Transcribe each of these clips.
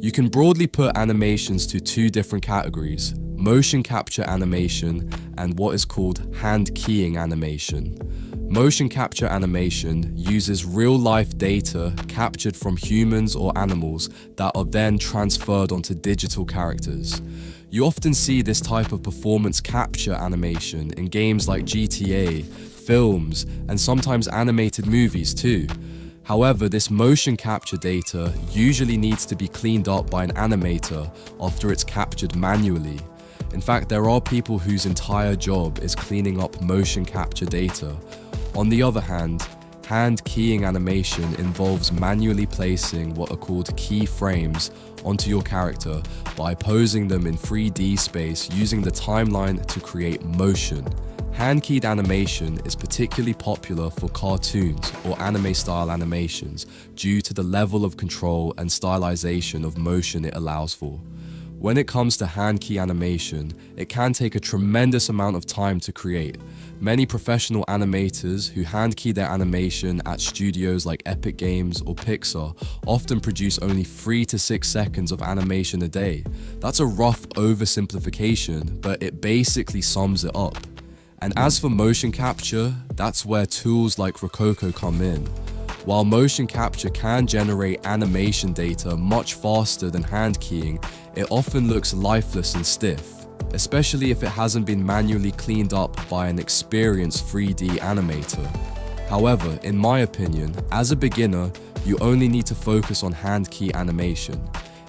You can broadly put animations to two different categories: motion capture animation and what is called hand keying animation. Motion capture animation uses real-life data captured from humans or animals that are then transferred onto digital characters. You often see this type of performance capture animation in games like GTA, films, and sometimes animated movies too. However, this motion capture data usually needs to be cleaned up by an animator after it's captured manually. In fact, there are people whose entire job is cleaning up motion capture data. On the other hand, hand keying animation involves manually placing what are called keyframes onto your character by posing them in 3D space using the timeline to create motion. Hand-keyed animation is particularly popular for cartoons or anime-style animations due to the level of control and stylization of motion it allows for. When it comes to hand-key animation, it can take a tremendous amount of time to create. Many professional animators who hand-key their animation at studios like Epic Games or Pixar often produce only 3 to 6 seconds of animation a day. That's a rough oversimplification, but it basically sums it up. And as for motion capture, that's where tools like Rococo come in. While motion capture can generate animation data much faster than hand keying, it often looks lifeless and stiff, especially if it hasn't been manually cleaned up by an experienced 3D animator. However, in my opinion, as a beginner, you only need to focus on hand key animation.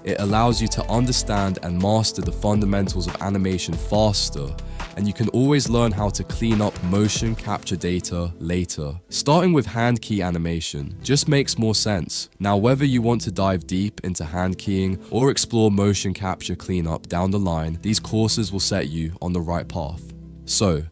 It allows you to understand and master the fundamentals of animation faster, and you can always learn how to clean up motion capture data later. Starting with hand key animation just makes more sense. Now, whether you want to dive deep into hand keying or explore motion capture cleanup down the line, these courses will set you on the right path. So,